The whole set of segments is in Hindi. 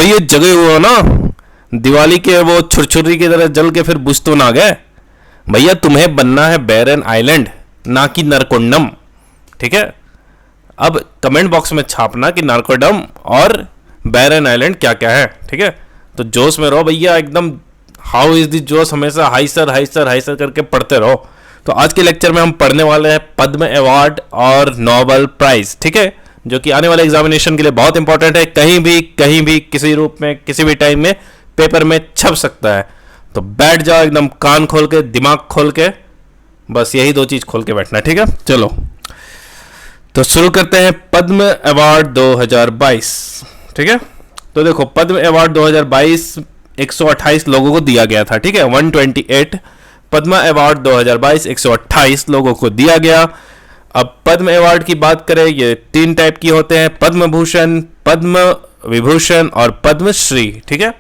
भैया जगे हुए हो ना, दिवाली के वो छुरछुरी की तरह जल के फिर बुझ तो ना गए। भैया तुम्हें बनना है बैरन आइलैंड, ना कि नरकोंडम। ठीक है, अब कमेंट बॉक्स में छापना कि नारकोडम और बैरन आइलैंड क्या क्या है। ठीक है, तो जोश में रहो भैया एकदम। हाउ इज द जोश, हमेशा high sir high sir high sir करके पढ़ते रहो। तो आज के लेक्चर में हम पढ़ने वाले हैं पद्म अवार्ड और नोबेल प्राइज। ठीक है, जो कि आने वाले एग्जामिनेशन के लिए बहुत इंपॉर्टेंट है। कहीं भी किसी रूप में किसी भी टाइम में पेपर में छप सकता है। तो बैठ जाओ एकदम कान खोल के, दिमाग खोल के, बस यही दो चीज खोल के बैठना। ठीक है, चलो तो शुरू करते हैं पद्म अवार्ड 2022। ठीक है, तो देखो पद्म अवार्ड 2022 128 लोगों को दिया गया था। ठीक है, 128 पद्म अवार्ड 2022 128 लोगों को दिया गया। अब पद्म अवार्ड की बात करें, ये 3 टाइप की होते हैं, पद्म भूषण, पद्म विभूषण और पद्मश्री। ठीक है,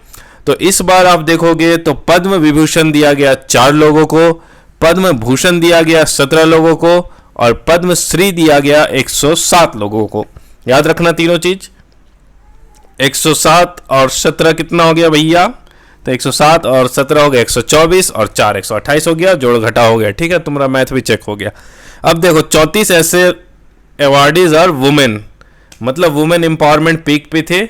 तो इस बार आप देखोगे तो पद्म विभूषण दिया गया 4 लोगों को, पद्म भूषण दिया गया 17 लोगों को और पद्मश्री दिया गया 107 लोगों को। याद रखना तीनों चीज, 107 और 17 कितना हो गया भैया? तो 107 और 17 हो गया 124 और 4 128 हो गया, जोड़ घटा हो गया। ठीक है, तुम्हारा मैथ भी चेक हो गया। अब देखो 34 ऐसे अवार्डीज और वुमेन, मतलब वुमेन एम्पावरमेंट पीक पे थे।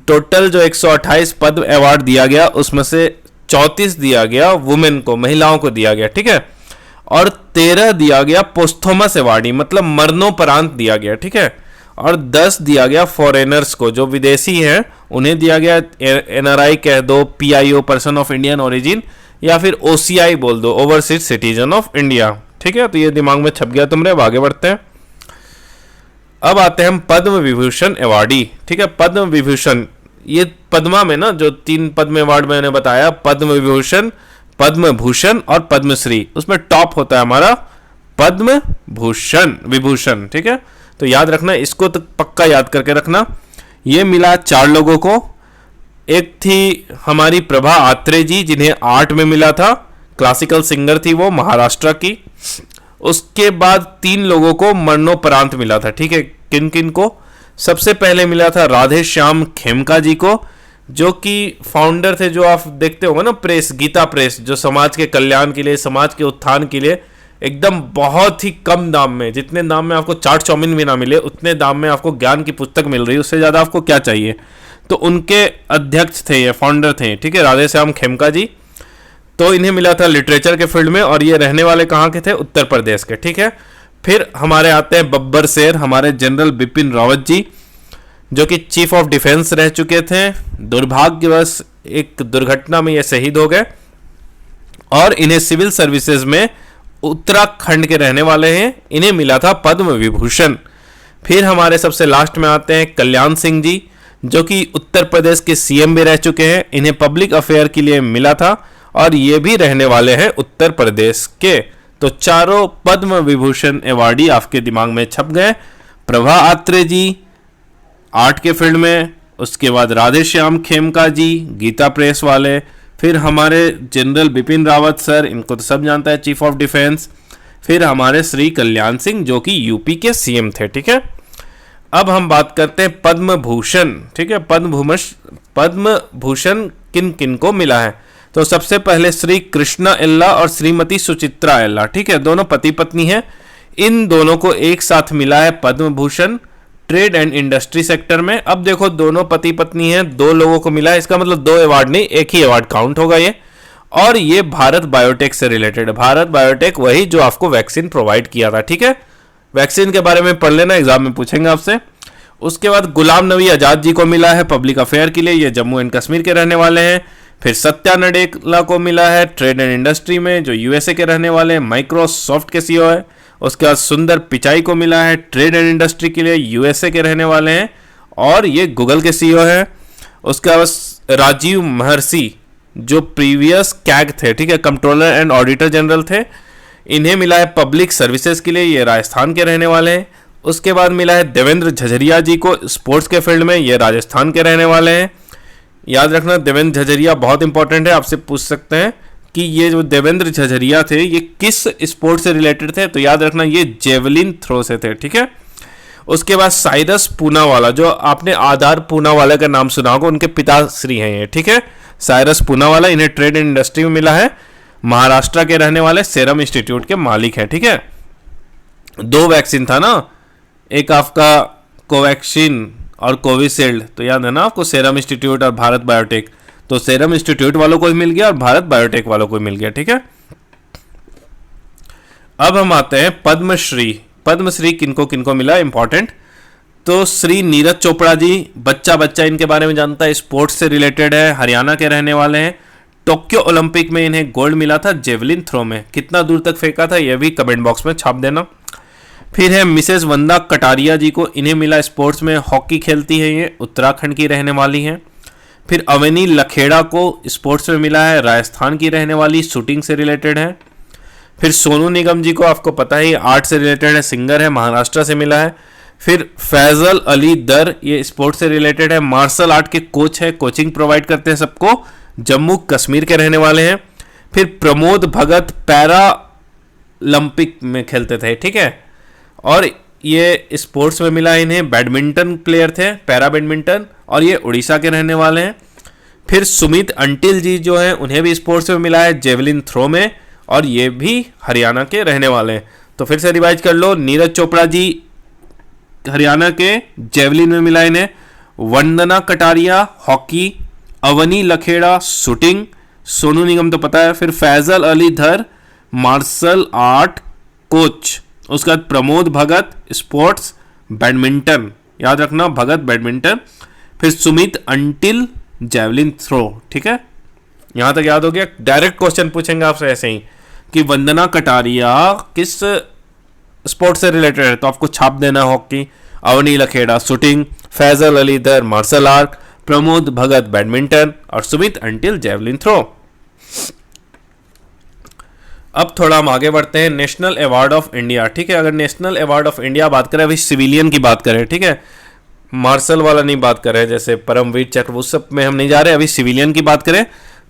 टोटल जो 128 पद्म अवार्ड दिया गया उसमें से 34 दिया गया वुमेन को, महिलाओं को दिया गया। ठीक है, और 13 दिया गया पोस्थोमस अवार्डी, मतलब मरणोपरांत दिया गया। ठीक है, और 10 दिया गया फॉरेनर्स को, जो विदेशी हैं उन्हें दिया गया। एनआरआई कह दो, PIO person of Indian origin, या फिर ओसीआई बोल दो, ओवरसीज सिटीजन ऑफ इंडिया। ठीक है, तो ये दिमाग में छप गया तुमरे। अब आगे बढ़ते हैं। अब आते हैं हम पद्म विभूषण अवार्डी। ठीक है, पद्म विभूषण, ये पद्मा में ना जो 3 पद्म अवार्ड मैंने बताया, पद्म विभूषण, पद्म भूषण और पद्मश्री, उसमें टॉप होता है हमारा पद्म भूषण विभूषण। ठीक है, तो याद रखना, इसको तो पक्का याद करके रखना। ये मिला 4 लोगों को। एक थी हमारी प्रभा आत्रे जी, जिन्हें आर्ट में मिला था, क्लासिकल सिंगर थी वो, महाराष्ट्र की। उसके बाद 3 लोगों को मरणोपरांत मिला था। ठीक है, किन किन को? सबसे पहले मिला था राधे श्याम खेमका जी को, जो कि फाउंडर थे, जो आप देखते होंगे ना प्रेस, गीता प्रेस, जो समाज के कल्याण के लिए, समाज के उत्थान के लिए एकदम बहुत ही कम दाम में, जितने दाम में आपको चाट चाउमीन भी ना मिले उतने दाम में आपको ज्ञान की पुस्तक मिल रही है, उससे ज़्यादा आपको क्या चाहिए। तो उनके अध्यक्ष थे, ये फाउंडर थे। ठीक है, राधे श्याम खेमका जी। तो इन्हें मिला था लिटरेचर के फील्ड में, और ये रहने वाले कहाँ के थे? उत्तर प्रदेश के। ठीक है, फिर हमारे आते हैं बब्बर शेर, हमारे जनरल बिपिन रावत जी, जो कि चीफ ऑफ डिफेंस रह चुके थे। दुर्भाग्यवश एक दुर्घटना में ये शहीद हो गए, और इन्हें सिविल सर्विसेज में उत्तराखंड के रहने वाले हैं, इन्हें मिला था पद्म विभूषण। फिर हमारे सबसे लास्ट में आते हैं कल्याण सिंह जी, जो कि उत्तर प्रदेश के सीएम भी रह चुके हैं, इन्हें पब्लिक अफेयर के लिए मिला था, और ये भी रहने वाले हैं उत्तर प्रदेश के। तो चारों पद्म विभूषण अवार्डी आपके दिमाग में छप गए। प्रभा आत्रे जी आर्ट के फील्ड में, उसके बाद राधे श्याम खेमका जी गीता प्रेस वाले, फिर हमारे जनरल बिपिन रावत सर, इनको तो सब जानता है, चीफ ऑफ डिफेंस, फिर हमारे श्री कल्याण सिंह जो कि यूपी के सीएम थे। ठीक है, अब हम बात करते हैं पद्म भूषण। ठीक है, पद्म भूषण किन किन को मिला है? तो सबसे पहले श्री कृष्णा एल्ला और श्रीमती सुचित्रा एल्ला। ठीक है, दोनों पति पत्नी हैं। इन दोनों को एक साथ मिला है Padma Bhushan trade and industry sector में। अब देखो दोनों पति पत्नी हैं, 2 लोगों को मिला है, इसका मतलब 2 अवार्ड नहीं, एक ही अवार्ड काउंट होगा ये। और ये भारत बायोटेक से रिलेटेड है। भारत बायोटेक वही जो आपको वैक्सीन प्रोवाइड किया था। ठीक है, वैक्सीन के बारे में पढ़ लेना, एग्जाम में पूछेंगे आपसे। उसके बाद गुलाम नबी आजाद जी को मिला है पब्लिक अफेयर के लिए, ये जम्मू एंड कश्मीर के रहने वाले हैं। फिर सत्या नडेला को मिला है ट्रेड एंड इंडस्ट्री में, जो यूएसए के रहने वाले हैं, माइक्रोसॉफ्ट के सीईओ है। उसके बाद सुंदर पिचाई को मिला है ट्रेड एंड इंडस्ट्री के लिए, यूएसए के रहने वाले हैं, और ये गूगल के सीईओ है। उसके बाद राजीव महर्षि, जो प्रीवियस कैग थे, ठीक है, कंट्रोलर एंड ऑडिटर जनरल थे, इन्हें मिला है पब्लिक सर्विसेज के लिए, ये राजस्थान के रहने वाले हैं। उसके बाद मिला है देवेंद्र झझरिया जी को स्पोर्ट्स के फील्ड में, ये राजस्थान के रहने वाले हैं। याद रखना देवेंद्र झझरिया बहुत इंपॉर्टेंट है, आपसे पूछ सकते हैं कि ये जो देवेंद्र झझरिया थे ये किस स्पोर्ट से रिलेटेड थे, तो याद रखना ये जेवलिन थ्रो से थे। ठीक है, उसके बाद साइरस पूनावाला, जो आपने आधार पूनावाला का नाम सुना होगा, उनके पिताश्री हैं ये, ठीक है। साइरस पूनावाला, इन्हें ट्रेड एंड इंडस्ट्री में मिला है, महाराष्ट्र के रहने वाले, सेरम इंस्टीट्यूट के मालिक हैं, ठीक है। 2 वैक्सीन था ना, एक आपका कोवैक्सीन और कोविशील्ड, तो याद है ना आपको, सेरम इंस्टीट्यूट और भारत बायोटेक। तो सेरम इंस्टीट्यूट वालों को ही मिल गया और भारत बायोटेक वालों को मिल गया, ठीक है। अब हम आते हैं पद्मश्री। पद्मश्री किनको किनको मिला, इंपॉर्टेंट। तो श्री नीरज चोपड़ा जी, बच्चा बच्चा इनके बारे में जानता है, स्पोर्ट्स से रिलेटेड है, हरियाणा के रहने वाले हैं। टोक्यो ओलंपिक में इन्हें गोल्ड मिला था जेवलिन थ्रो में, कितना दूर तक फेंका था यह भी कमेंट बॉक्स में छाप देना। फिर है मिसेस वंदा कटारिया जी को, इन्हें मिला स्पोर्ट्स में, हॉकी खेलती है ये, उत्तराखंड की रहने वाली हैं। फिर अवनी लखेड़ा को स्पोर्ट्स में मिला है, राजस्थान की रहने वाली, शूटिंग से रिलेटेड है। फिर सोनू निगम जी को आपको पता है आर्ट से रिलेटेड है, सिंगर है, महाराष्ट्र से मिला है। फिर फैजल अली दर, ये स्पोर्ट्स से रिलेटेड है, मार्शल आर्ट के कोच है, कोचिंग प्रोवाइड करते हैं सबको, जम्मू कश्मीर के रहने वाले हैं। फिर प्रमोद भगत पैरा ओलंपिक में खेलते थे, ठीक है, और ये स्पोर्ट्स में मिला इन्हें, बैडमिंटन प्लेयर थे, पैरा बैडमिंटन, और ये उड़ीसा के रहने वाले हैं। फिर सुमित अंटिल जी जो हैं उन्हें भी स्पोर्ट्स में मिला है, जेवलिन थ्रो में, और ये भी हरियाणा के रहने वाले हैं। तो फिर से रिवाइज कर लो, नीरज चोपड़ा जी हरियाणा के, जेवलिन में मिला इन्हें। वंदना कटारिया हॉकी, अवनी लखेड़ा शूटिंग, सोनू निगम तो पता है। फिर फैजल अली धर मार्शल आर्ट कोच, उसके बाद प्रमोद भगत स्पोर्ट्स बैडमिंटन, याद रखना भगत बैडमिंटन। फिर सुमित अंटिल जेवलिन थ्रो, ठीक है, यहां तक याद हो गया। डायरेक्ट क्वेश्चन पूछेंगे आपसे ऐसे ही कि वंदना कटारिया किस स्पोर्ट से रिलेटेड है, तो आपको छाप देना हॉकी, अवनी लखेड़ा शूटिंग, फैजल अली दर martial art, Pramod Bhagat badminton और सुमित अंटिल जेवलिन थ्रो। अब थोड़ा हम आगे बढ़ते हैं, नेशनल अवार्ड ऑफ इंडिया, ठीक है। अगर नेशनल अवार्ड ऑफ इंडिया बात करें, अभी सिविलियन की बात करें, ठीक है, मार्शल वाला नहीं बात करें, जैसे परमवीर चक्र उस सब में हम नहीं जा रहे, अभी सिविलियन की बात करें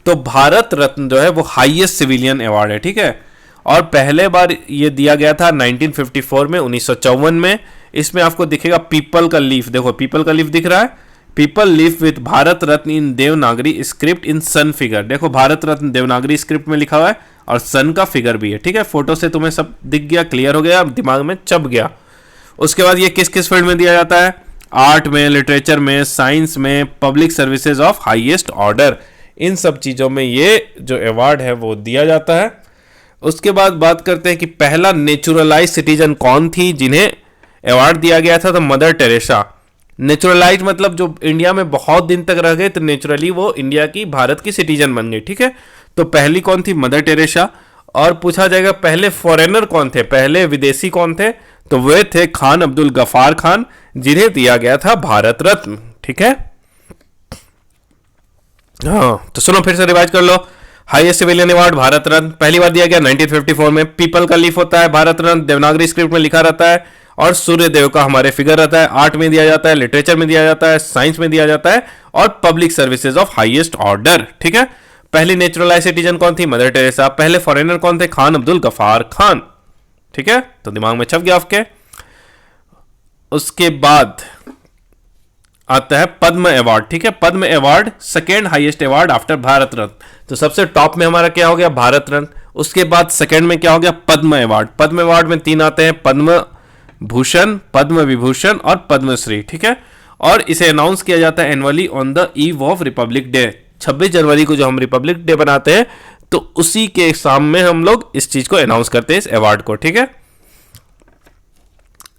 तो भारत रत्न जो है वो हाईएस्ट सिविलियन अवार्ड है, ठीक है। और पहले बार ये दिया गया था 1954 में, 1954 में। इसमें आपको दिखेगा पीपल का लीफ, देखो पीपल का लीफ दिख रहा है, peepal leaf with Bharat Ratna in Devanagari script in sun figure, देखो भारत रत्न देवनागरी स्क्रिप्ट में लिखा हुआ है और सन का फिगर भी है, ठीक है। फोटो से तुम्हें सब दिख गया, क्लियर हो गया, दिमाग में चप गया। उसके बाद ये किस किस फील्ड में दिया जाता है, आर्ट में, लिटरेचर में, साइंस में, public services of highest order, इन सब चीज़ों में ये जो अवार्ड है वो दिया जाता है। उसके बाद बात करते हैं कि पहला नेचुरलाइज सिटीजन कौन थी जिन्हें अवार्ड दिया गया था, तो मदर टेरेसा। नेचुरलाइज मतलब जो इंडिया में बहुत दिन तक रह गए, तो नेचुरली वो इंडिया की, भारत की सिटीजन बन गई, ठीक है। तो पहली कौन थी, मदर टेरेसा। और पूछा जाएगा पहले फॉरेनर कौन थे, पहले विदेशी कौन थे, तो वे थे खान अब्दुल गफार खान, जिन्हें दिया गया था भारत रत्न, ठीक है। हाँ, तो सुनो फिर से रिवाइज कर लो, highest civilian award Bharat Ratna पहली बार दिया गया 1954 में, पीपल का लीफ होता है, भारत रत्न देवनागरी स्क्रिप्ट में लिखा रहता है, और सूर्य देव का हमारे फिगर रहता है, आर्ट में दिया जाता है, लिटरेचर में दिया जाता है, साइंस में दिया जाता है, और public services of highest order, ठीक है। पहली नेचुरलाइज सिटीजन कौन थी, मदर टेरेसा। पहले फॉरेनर कौन थे, खान अब्दुल गफार खान, ठीक है, तो दिमाग में छप गया आपके। उसके बाद आता है पद्म अवार्ड, ठीक है। Padma award second highest award after Bharat Ratna, तो सबसे टॉप में हमारा क्या हो गया, भारत रत्न। उसके बाद सेकेंड में क्या हो गया, पद्म अवार्ड। पद्म अवार्ड में 3 आते हैं, पद्म भूषण, पद्म विभूषण और पद्मश्री, ठीक है। और इसे अनाउंस किया जाता है annually on the eve of Republic day, 26 जनवरी को जो हम रिपब्लिक डे बनाते हैं, तो उसी के सामने हम लोग इस चीज को अनाउंस करते हैं, इस अवार्ड को, ठीक है।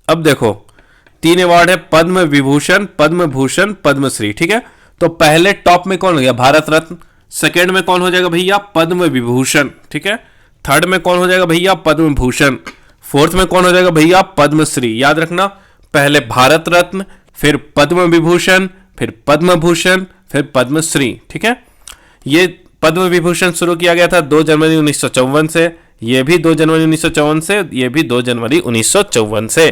अब देखो 3 अवार्ड है, पद्म विभूषण, पद्म भूषण, पद्मश्री, ठीक है। तो पहले टॉप में कौन हो गया, भारत रत्न। सेकेंड में कौन हो जाएगा भैया, पद्म विभूषण, ठीक है। थर्ड में कौन हो जाएगा भैया, पद्म भूषण। फोर्थ में कौन हो जाएगा भैया, पद्मश्री। याद रखना, पहले भारत रत्न, फिर पद्म विभूषण, फिर पद्म भूषण, फिर पद्मश्री, ठीक है। ये पद्म विभूषण शुरू किया गया था 2 जनवरी 1954 से, ये भी 2 जनवरी 1954 से, ये भी 2 जनवरी 1954 से।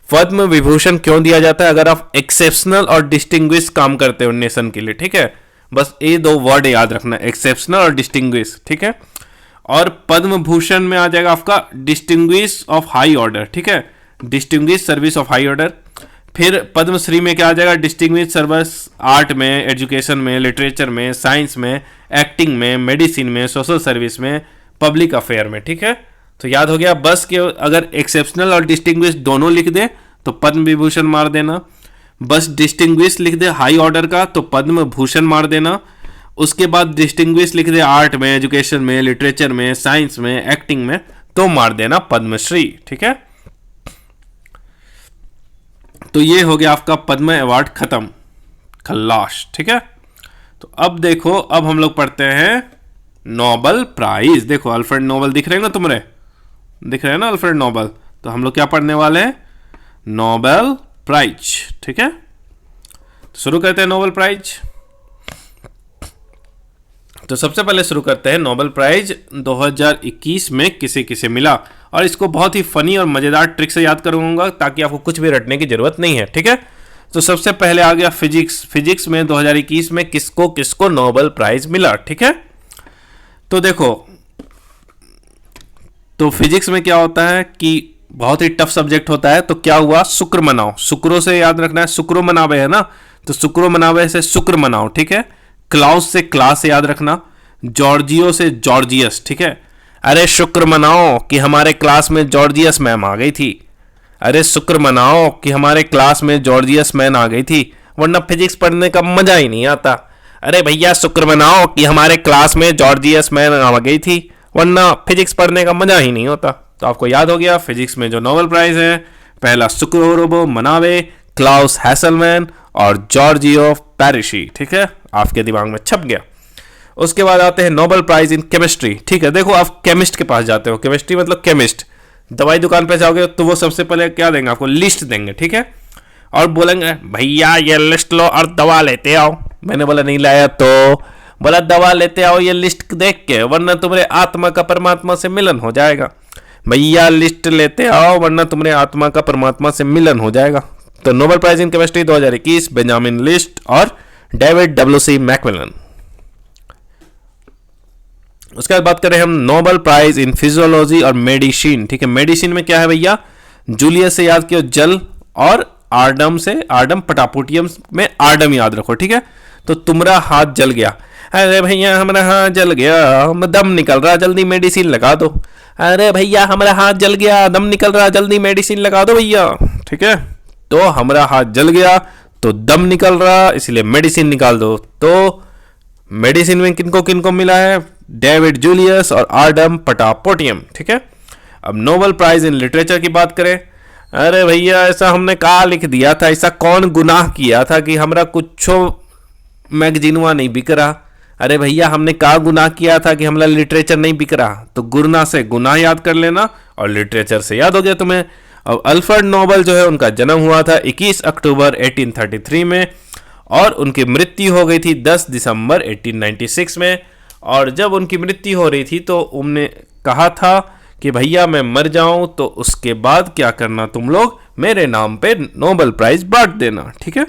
पद्म विभूषण क्यों दिया जाता है, अगर आप एक्सेप्शनल और डिस्टिंग्विश काम करते हो नेशन के लिए, ठीक है। बस ये 2 वर्ड याद रखना, एक्सेप्शनल और डिस्टिंग्विश, ठीक है। और पद्म भूषण में आ जाएगा आपका डिस्टिंग्विश ऑफ हाई ऑर्डर, ठीक है, distinguish service of high order. फिर पद्मश्री में क्या आ जाएगा, डिस्टिंग्विश सर्विस आर्ट में, एजुकेशन में, लिटरेचर में, साइंस में, एक्टिंग में, मेडिसिन में, सोशल सर्विस में, पब्लिक अफेयर में। ठीक है, तो याद हो गया। बस के अगर एक्सेप्शनल और डिस्टिंग्विश दोनों लिख दे तो पद्म विभूषण मार देना, बस डिस्टिंग्विश लिख दे हाई ऑर्डर का तो पद्म भूषण मार देना, उसके बाद डिस्टिंग्विश लिख दे आर्ट में, एजुकेशन में, लिटरेचर में, साइंस में, एक्टिंग में तो मार देना पद्मश्री। ठीक है, तो ये हो गया आपका पद्म अवार्ड खत्म, खल्लाश। ठीक है, तो अब देखो, अब हम लोग पढ़ते हैं नोबेल प्राइज। देखो अल्फ्रेड नोबेल दिख रहे हैं ना, तुम्हारे दिख रहे हैं ना अल्फ्रेड नोबेल, तो हम लोग क्या पढ़ने वाले हैं, नोबेल प्राइज। ठीक है, तो शुरू करते हैं नोबेल प्राइज। तो सबसे पहले शुरू करते हैं नोबेल प्राइज 2021 में किसे किसे मिला, और इसको बहुत ही फनी और मजेदार ट्रिक से याद करूंगा ताकि आपको कुछ भी रटने की जरूरत नहीं है। ठीक है, तो सबसे पहले आ गया फिजिक्स। फिजिक्स में 2021 में किसको किसको नोबेल प्राइज मिला। ठीक है, तो देखो, तो फिजिक्स में क्या होता है कि बहुत ही टफ सब्जेक्ट होता है, तो क्या हुआ, शुक्र मनाओ, शुक्रों से याद रखना है, शुक्रो मनावे है ना, तो शुक्रो मनावे से शुक्र मनाओ। ठीक है, क्लाउस से क्लास याद रखना, जॉर्जियो से जॉर्जियस। ठीक है, अरे शुक्र मनाओ कि हमारे क्लास में जॉर्जियस मैम आ गई थी, अरे शुक्र मनाओ कि हमारे क्लास में जॉर्जियस मैम आ गई थी, वरना फिजिक्स पढ़ने का मजा ही नहीं आता। अरे भैया शुक्र मनाओ कि हमारे क्लास में जॉर्जियस मैम आ गई थी, वरना फिजिक्स पढ़ने का मजा ही नहीं होता। तो आपको याद हो गया फिजिक्स में जो नोबेल प्राइज है, पहला शुक्रो मनावे, क्लाउस हैसलमैन और जॉर्जियो पैरिशी। ठीक है, आपके दिमाग में छप गया। उसके बाद आते हैं नोबेल प्राइज इन केमिस्ट्री। ठीक है, देखो आप केमिस्ट के पास जाते हो, केमिस्ट्री मतलब केमिस्ट, दवाई दुकान पे जाओगे तो वो सबसे पहले क्या देंगे आपको, लिस्ट देंगे। ठीक है, और बोलेंगे भैया ये लिस्ट लो और दवा लेते आओ। मैंने बोला नहीं लाया, तो बोला दवा लेते आओ ये लिस्ट देख के, वरना तुम्हारे आत्मा का परमात्मा से मिलन हो जाएगा। भैया लिस्ट लेते आओ वरना तुम्हारे आत्मा का परमात्मा से मिलन हो जाएगा। तो Nobel prize in chemistry 2021 Benjamin List और डेविड डब्ल्यू.सी. मैकमिलन। उसके बाद बात करें हम नोबेल प्राइज इन फिजियोलॉजी और मेडिसिन। ठीक है, मेडिसिन में क्या है भैया, जूलियस से याद किया जल, और आर्डम से, आर्डम पटापोटियम में आर्डम याद रखो। ठीक है, तो तुम्हारा हाथ जल गया, अरे भैया हमारा हाथ जल गया, दम निकल रहा, जल्दी मेडिसिन लगा दो। अरे भैया हमारा हाथ जल गया, दम निकल रहा, जल्दी मेडिसिन लगा दो भैया। ठीक है, तो हमारा हाथ जल गया तो दम निकल रहा, इसलिए मेडिसिन निकाल दो। तो मेडिसिन में किनको किनको मिला है, डेविड जूलियस और आर्डम पटापोटियम। ठीक है, अब नोबेल प्राइज इन लिटरेचर की बात करें, अरे भैया ऐसा हमने कहा लिख दिया था, ऐसा कौन गुनाह किया था कि हमारा कुछ मैगजीनवा नहीं बिक रहा। अरे भैया हमने कहा गुनाह किया था कि हमारा लिटरेचर नहीं बिक रहा, तो गुरना से गुनाह याद कर लेना और लिटरेचर से याद हो गया तुम्हें। अब अल्फ्रेड नोबेल जो है उनका जन्म हुआ था 21 अक्टूबर 1833 में, और उनकी मृत्यु हो गई थी 10 दिसंबर 1896 में। और जब उनकी मृत्यु हो रही थी तो उन्होंने कहा था कि भैया मैं मर जाऊं तो उसके बाद क्या करना, तुम लोग मेरे नाम पे नोबेल प्राइज बांट देना। ठीक है,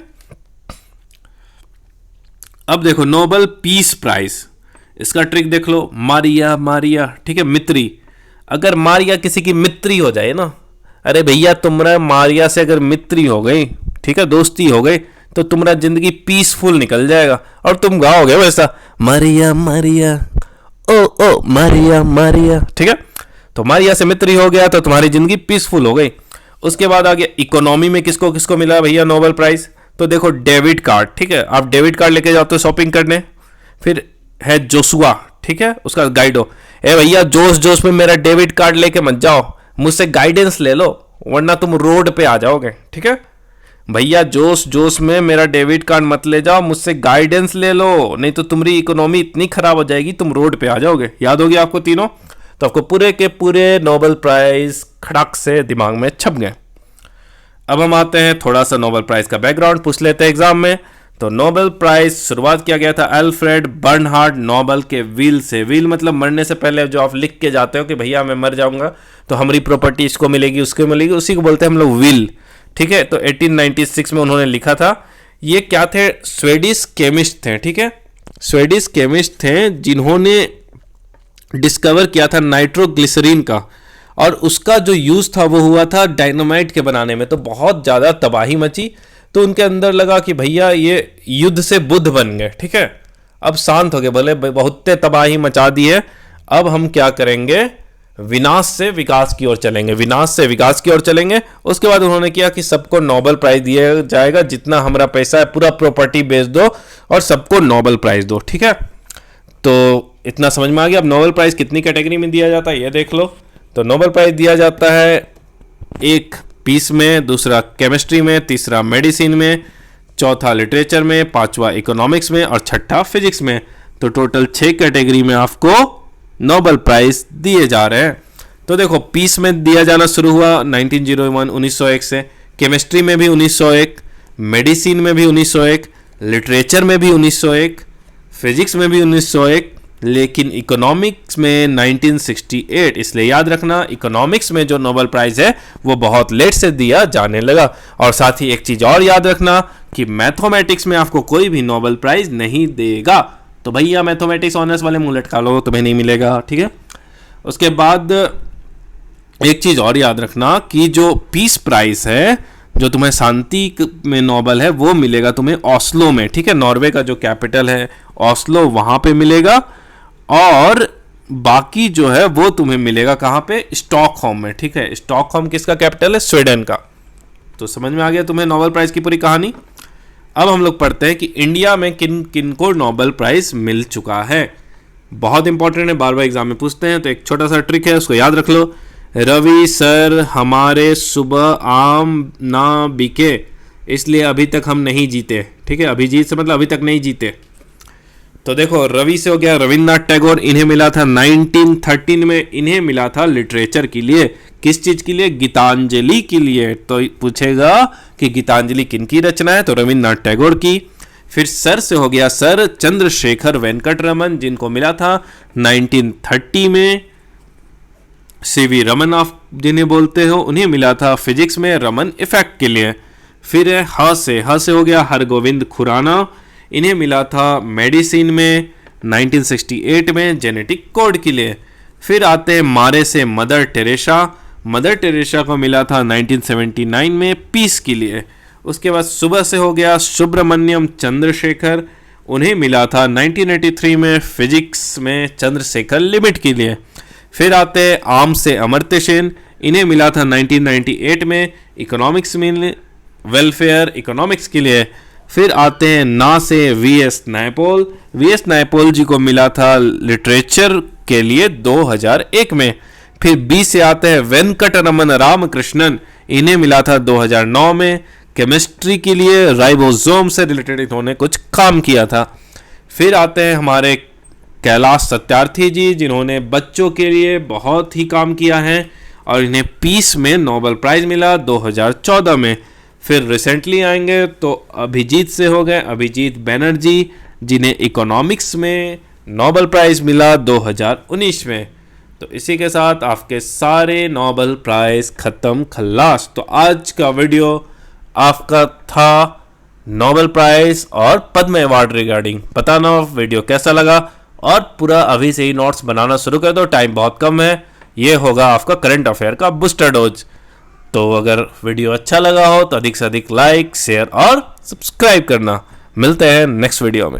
अब देखो नोबेल पीस प्राइज, इसका ट्रिक देख लो, मारिया मारिया। ठीक है, मित्री, अगर मारिया किसी की मित्री हो जाए ना, अरे भैया तुम्हारा मारिया से अगर मित्री हो गई, ठीक है, दोस्ती हो गई, तो तुम्हारा जिंदगी पीसफुल निकल जाएगा और तुम गाओगे वैसा मारिया मारिया ओ ओ मारिया मारिया। ठीक है, तो मारिया से मित्री हो गया तो तुम्हारी जिंदगी पीसफुल हो गई। उसके बाद आ गया इकोनॉमी में किसको किसको मिला भैया नोबेल प्राइज, तो देखो डेबिट कार्ड। ठीक है, आप डेबिट कार्ड लेके जाते हो शॉपिंग करने, फिर है जोशुआ। ठीक है, उसका गाइडो, ए भैया जोश जोश में मेरा डेबिट कार्ड लेके मत जाओ, मुझसे गाइडेंस ले लो वरना तुम रोड पे आ जाओगे। ठीक है भैया, जोश जोश में मेरा डेबिट कार्ड मत ले जाओ, मुझसे गाइडेंस ले लो, नहीं तो तुम्हारी इकोनॉमी इतनी खराब हो जाएगी तुम रोड पे आ जाओगे। याद हो गया आपको तीनों, तो आपको पूरे के पूरे नोबेल प्राइज खड़क से दिमाग में छप गए। अब हम आते हैं थोड़ा सा नोबेल प्राइज का बैकग्राउंड पूछ लेते हैं एग्जाम में। तो नोबेल प्राइज शुरुआत किया गया था अल्फ्रेड बर्नहार्ड नोबेल के विल से। विल मतलब मरने से पहले जो आप लिख के जाते हो कि भैया मैं मर जाऊंगा तो हमारी प्रॉपर्टी इसको मिलेगी उसको मिलेगी, उसी को बोलते हैं हम लोग विल। ठीक है, तो 1896 में उन्होंने लिखा था। ये क्या थे, स्वेडिश केमिस्ट थे। ठीक है, स्वेडिश केमिस्ट थे जिन्होंने डिस्कवर किया था नाइट्रोग्लिसरीन का, और उसका जो यूज़ था वो हुआ था डायनामाइट के बनाने में, तो बहुत ज़्यादा तबाही मची। तो उनके अंदर लगा कि भैया ये युद्ध से बुद्ध बन गए, ठीक है, अब शांत हो गए, बोले बहुत तबाही मचा दी है, अब हम क्या करेंगे, विनाश से विकास की ओर चलेंगे, विनाश से विकास की ओर चलेंगे। उसके बाद उन्होंने किया कि सबको नोबेल प्राइज दिया जाएगा, जितना हमारा पैसा है पूरा प्रॉपर्टी बेच दो और सबको नोबेल प्राइज दो, ठीक है। तो इतना समझ में आ गया। अब नोबेल प्राइज कितनी कैटेगरी में दिया जाता है ये देख लो। तो नोबेल प्राइज दिया जाता है एक पीस में, दूसरा केमिस्ट्री में, तीसरा मेडिसिन में, चौथा लिटरेचर में, पांचवा इकोनॉमिक्स में और छठा फिजिक्स में। तो टोटल 6 कैटेगरी में आपको नोबेल प्राइज दिए जा रहे हैं। तो देखो पीस में दिया जाना शुरू हुआ 1901 1901 से, केमिस्ट्री में भी 1901, मेडिसिन में भी 1901, लिटरेचर में भी 1901, फिजिक्स में भी 1901, लेकिन इकोनॉमिक्स में 1968। इसलिए याद रखना इकोनॉमिक्स में जो नोबेल प्राइज है वो बहुत लेट से दिया जाने लगा। और साथ ही एक चीज और याद रखना कि मैथमेटिक्स में आपको कोई भी नोबेल प्राइज नहीं देगा। तो भैया मैथमेटिक्स ऑनर्स वाले मुंह लटका लो, तुम्हें नहीं मिलेगा, ठीक है। उसके बाद एक चीज और याद रखना कि जो पीस प्राइज है, जो तुम्हें शांति में नोबेल है, वो मिलेगा तुम्हें ओस्लो में, ठीक है, नॉर्वे का जो कैपिटल है ओस्लो, वहां पे मिलेगा। और बाकी जो है वो तुम्हें मिलेगा कहां पे, स्टॉकहोम में, ठीक है। स्टॉकहोम किसका कैपिटल है, स्वीडन का। तो समझ में आ गया तुम्हें नोबेल प्राइज की पूरी कहानी। अब हम लोग पढ़ते हैं कि इंडिया में किन किन को नोबेल प्राइज मिल चुका है। बहुत इंपॉर्टेंट है, बार बार एग्जाम में पूछते हैं। तो एक छोटा सा ट्रिक है, उसको याद रख लो। रवि सर हमारे सुबह आम ना बिके इसलिए अभी तक हम नहीं जीते, ठीक है। अभिजीत से मतलब अभी तक नहीं जीते। तो देखो रवि से हो गया रविन्द्रनाथ टैगोर, इन्हें मिला था 1913 में, इन्हें मिला था लिटरेचर के लिए। किस चीज के लिए, गीतांजलि के लिए। तो पूछेगा कि गीतांजलि किनकी रचना है, तो रविन्द्रनाथ टैगोर की। फिर सर से हो गया सर चंद्रशेखर वेंकट रमन, जिनको मिला था 1930 में। सीवी रमन आप जिन्हें बोलते हो, उन्हें मिला था फिजिक्स में रमन इफेक्ट के लिए। फिर ह से हो गया हरगोविंद खुराना, इन्हें मिला था मेडिसिन में 1968 में जेनेटिक कोड के लिए। फिर आते हैं मारे से मदर टेरेसा, मदर टेरेसा को मिला था 1979 में पीस के लिए। उसके बाद सुबह से हो गया सुब्रमण्यम चंद्रशेखर, उन्हें मिला था 1983 में फिजिक्स में चंद्रशेखर लिमिट के लिए। फिर आते हैं आम से अमर्त्य सेन, इन्हें मिला था 1998 में इकोनॉमिक्स में वेलफेयर इकोनॉमिक्स के लिए। फिर आते हैं ना से वीएस नायपॉल, वीएस नायपॉल जी को मिला था लिटरेचर के लिए 2001 में। फिर बी से आते हैं वेंकट रमन रामकृष्णन, इन्हें मिला था 2009 में। केमिस्ट्री के लिए राइबोसोम से रिलेटेड इन्होंने कुछ काम किया था। फिर आते हैं हमारे कैलाश सत्यार्थी जी, जिन्होंने बच्चों के लिए बहुत ही काम किया है और इन्हें पीस में नोबेल प्राइज मिला 2014 में। फिर रिसेंटली आएंगे तो अभिजीत से हो गए अभिजीत बैनर्जी, जिन्हें इकोनॉमिक्स में नोबेल प्राइज मिला 2019 में। तो इसी के साथ आपके सारे नोबेल प्राइज खत्म खल्लास। तो आज का वीडियो आपका था नोबेल प्राइज और पद्म अवार्ड रिगार्डिंग। बताना वीडियो कैसा लगा और पूरा अभी से ही नोट्स बनाना शुरू कर दो, टाइम बहुत कम है। ये होगा आपका करंट अफेयर का बूस्टर डोज। तो अगर वीडियो अच्छा लगा हो तो अधिक से अधिक लाइक शेयर और सब्सक्राइब करना। मिलते हैं नेक्स्ट वीडियो में।